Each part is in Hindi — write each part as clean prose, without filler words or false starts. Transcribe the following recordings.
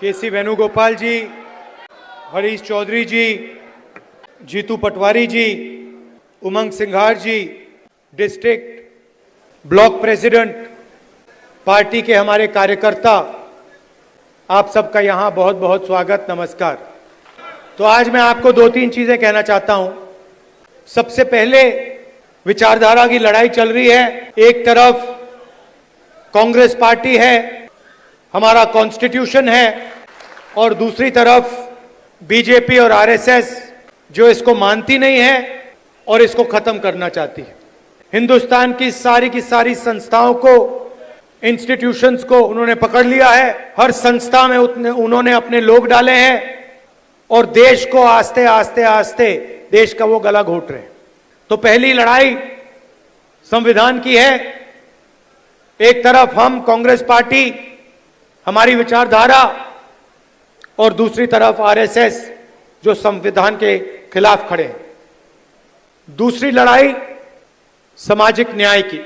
केसी वेणुगोपाल जी, हरीश चौधरी जी, जीतू पटवारी जी, उमंग सिंघार जी, डिस्ट्रिक्ट ब्लॉक प्रेसिडेंट, पार्टी के हमारे कार्यकर्ता, आप सबका यहां बहुत बहुत स्वागत, नमस्कार। तो आज मैं आपको दो तीन चीजें कहना चाहता हूं। सबसे पहले, विचारधारा की लड़ाई चल रही है। एक तरफ कांग्रेस पार्टी है, हमारा कॉन्स्टिट्यूशन है, और दूसरी तरफ बीजेपी और आरएसएस जो इसको मानती नहीं है और इसको खत्म करना चाहती है। हिंदुस्तान की सारी संस्थाओं को, इंस्टीट्यूशंस को उन्होंने पकड़ लिया है। हर संस्था में उन्होंने अपने लोग डाले हैं और देश को आस्ते आस्ते देश का वो गला घोट रहे हैं। तो पहली लड़ाई संविधान की है। एक तरफ हम कांग्रेस पार्टी, हमारी विचारधारा, और दूसरी तरफ आरएसएस जो संविधान के खिलाफ खड़े हैं। दूसरी लड़ाई सामाजिक न्याय की।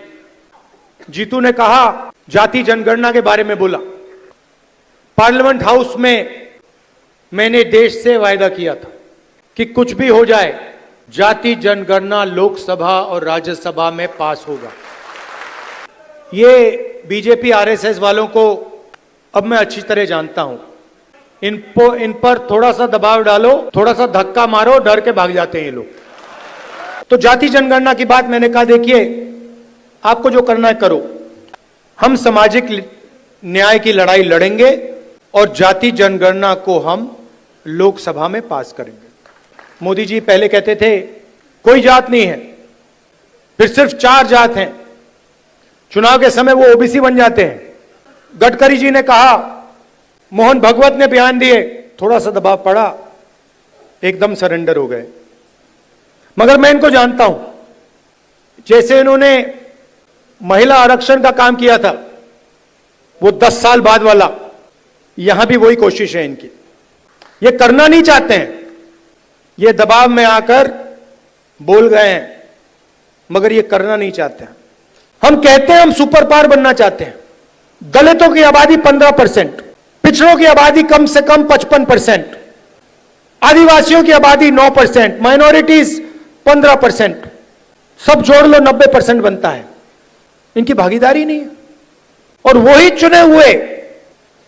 जीतू ने कहा, जाति जनगणना के बारे में बोला। पार्लियामेंट हाउस में मैंने देश से वायदा किया था कि कुछ भी हो जाए, जाति जनगणना लोकसभा और राज्यसभा में पास होगा। ये बीजेपी आरएसएस वालों को अब मैं अच्छी तरह जानता हूं। इन पर थोड़ा सा दबाव डालो, थोड़ा सा धक्का मारो, डर के भाग जाते हैं ये लोग। तो जाति जनगणना की बात मैंने कहा, देखिए आपको जो करना है करो। हम सामाजिक न्याय की लड़ाई लड़ेंगे और जाति जनगणना को हम लोकसभा में पास करेंगे। मोदी जी पहले कहते थे कोई जात नहीं है, फिर सिर्फ 4 जात हैं। चुनाव के समय वो ओबीसी बन जाते हैं। गडकरी जी ने कहा, मोहन भगवत ने बयान दिए, थोड़ा सा दबाव पड़ा, एकदम सरेंडर हो गए। मगर मैं इनको जानता हूं। जैसे इन्होंने महिला आरक्षण का काम किया था, वो 10 साल बाद वाला, यहां भी वही कोशिश है इनकी। ये करना नहीं चाहते हैं, ये दबाव में आकर बोल गए हैं, मगर ये करना नहीं चाहते हैं। हम कहते हैं हम सुपर पावर बनना चाहते हैं। दलितों की आबादी 15%, पिछड़ों की आबादी कम से कम 55%, आदिवासियों की आबादी 9%, माइनॉरिटीज 15%, सब जोड़ लो 90% बनता है। इनकी भागीदारी नहीं है और वही चुने हुए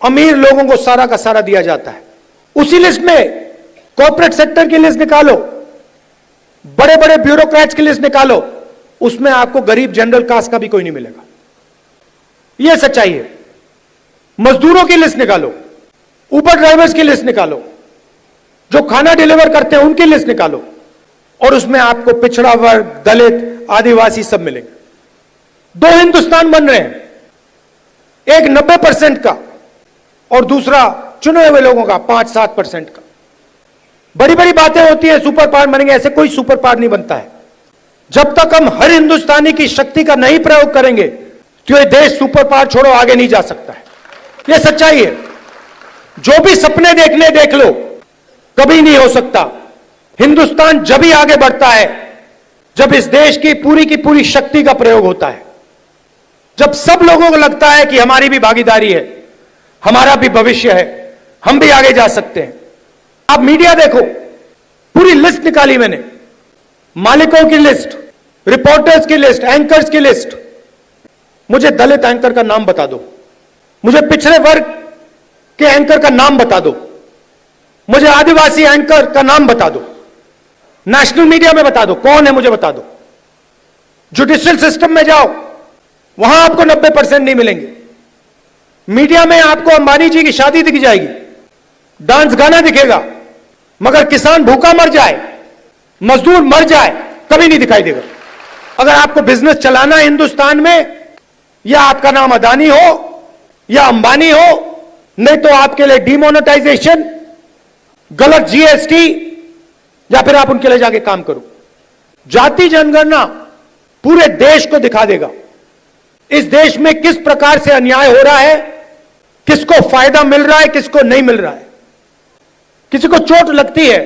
अमीर लोगों को सारा का सारा दिया जाता है। उसी लिस्ट में कॉर्पोरेट सेक्टर की लिस्ट निकालो, बड़े बड़े ब्यूरोक्रेट्स की लिस्ट निकालो, उसमें आपको गरीब जनरल कास्ट का भी कोई नहीं मिलेगा। यह सच्चाई है। मजदूरों की लिस्ट निकालो, उबर ड्राइवर्स की लिस्ट निकालो, जो खाना डिलीवर करते हैं उनकी लिस्ट निकालो, और उसमें आपको पिछड़ा वर्ग, दलित, आदिवासी सब मिलेंगे। 2 हिंदुस्तान बन रहे हैं, एक 90% का और दूसरा चुने हुए लोगों का 5-7% का। बड़ी बड़ी बातें होती है सुपर पावर बनेंगे, ऐसे कोई सुपर पावर नहीं बनता है। जब तक हम हर हिंदुस्तानी की शक्ति का नहीं प्रयोग करेंगे तो यह देश सुपर पावर छोड़ो आगे नहीं जा सकता है। यह सच्चाई है। जो भी सपने देखने देख लो, कभी नहीं हो सकता। हिंदुस्तान जब ही आगे बढ़ता है जब इस देश की पूरी शक्ति का प्रयोग होता है, जब सब लोगों को लगता है कि हमारी भी भागीदारी है, हमारा भी भविष्य है, हम भी आगे जा सकते हैं। आप मीडिया देखो, पूरी लिस्ट निकाली मैंने, मालिकों की लिस्ट, रिपोर्टर्स की लिस्ट, एंकर्स की लिस्ट। मुझे दलित एंकर का नाम बता दो, मुझे पिछड़े वर्ग के एंकर का नाम बता दो, मुझे आदिवासी एंकर का नाम बता दो, नेशनल मीडिया में बता दो कौन है, मुझे बता दो। जुडिशियल सिस्टम में जाओ, वहां आपको 90% नहीं मिलेंगे। मीडिया में आपको अंबानी जी की शादी दिख जाएगी, डांस गाना दिखेगा, मगर किसान भूखा मर जाए, मजदूर मर जाए, कभी नहीं दिखाई देगा। अगर आपको बिजनेस चलाना है हिंदुस्तान में, या आपका नाम अदानी हो या अंबानी हो, नहीं तो आपके लिए डिमोनेटाइजेशन, गलत जीएसटी, या फिर आप उनके लिए जाके काम करो। जाति जनगणना पूरे देश को दिखा देगा इस देश में किस प्रकार से अन्याय हो रहा है, किसको फायदा मिल रहा है, किसको नहीं मिल रहा है। किसी को चोट लगती है,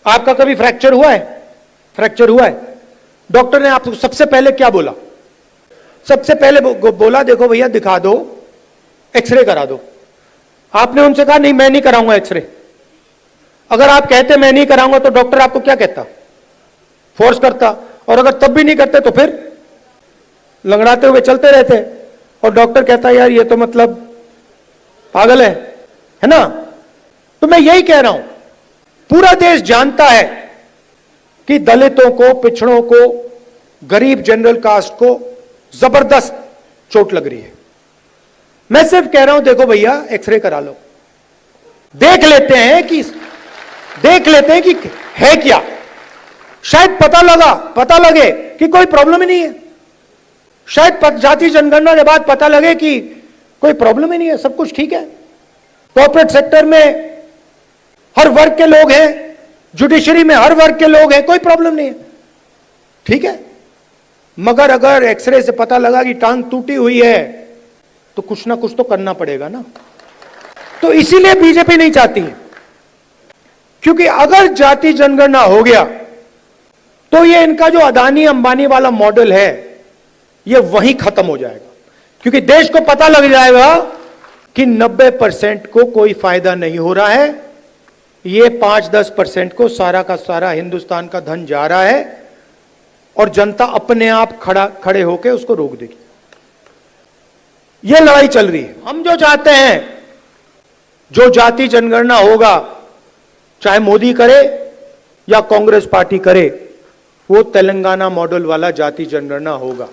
आपका कभी फ्रैक्चर हुआ है? फ्रैक्चर हुआ है, डॉक्टर ने आपको सबसे पहले क्या बोला? सबसे पहले बोला देखो भैया दिखा दो, एक्सरे करा दो। आपने उनसे कहा नहीं मैं नहीं कराऊंगा एक्सरे। अगर आप कहते मैं नहीं कराऊंगा तो डॉक्टर आपको क्या कहता? फोर्स करता। और अगर तब भी नहीं करते तो फिर लंगड़ाते हुए चलते रहते और डॉक्टर कहता यार ये तो मतलब पागल है ना? तो मैं यही कह रहा हूं, पूरा देश जानता है कि दलितों को, पिछड़ों को, गरीब जनरल कास्ट को जबरदस्त चोट लग रही है। मैं सिर्फ कह रहा हूं देखो भैया एक्सरे करा लो, देख लेते हैं कि है क्या। शायद पता लगे कि कोई प्रॉब्लम ही नहीं है। शायद जाति जनगणना के बाद पता लगे कि कोई प्रॉब्लम ही नहीं है, सब कुछ ठीक है। कॉर्पोरेट सेक्टर में हर वर्ग के लोग हैं, जुडिशरी में हर वर्ग के लोग हैं, कोई प्रॉब्लम नहीं है, ठीक है। मगर अगर एक्सरे से पता लगा कि टांग टूटी हुई है तो कुछ ना कुछ तो करना पड़ेगा ना। तो इसीलिए बीजेपी नहीं चाहती है, क्योंकि अगर जाति जनगणना हो गया तो ये इनका जो अदानी अंबानी वाला मॉडल है ये वहीं खत्म हो जाएगा। क्योंकि देश को पता लग जाएगा कि 90% को कोई फायदा नहीं हो रहा है, ये 5-10% को सारा का सारा हिंदुस्तान का धन जा रहा है और जनता अपने आप खड़े होकर उसको रोक देगी। ये लड़ाई चल रही है। हम जो चाहते हैं, जो जाति जनगणना होगा, चाहे मोदी करे या कांग्रेस पार्टी करे, वो तेलंगाना मॉडल वाला जाति जनगणना होगा।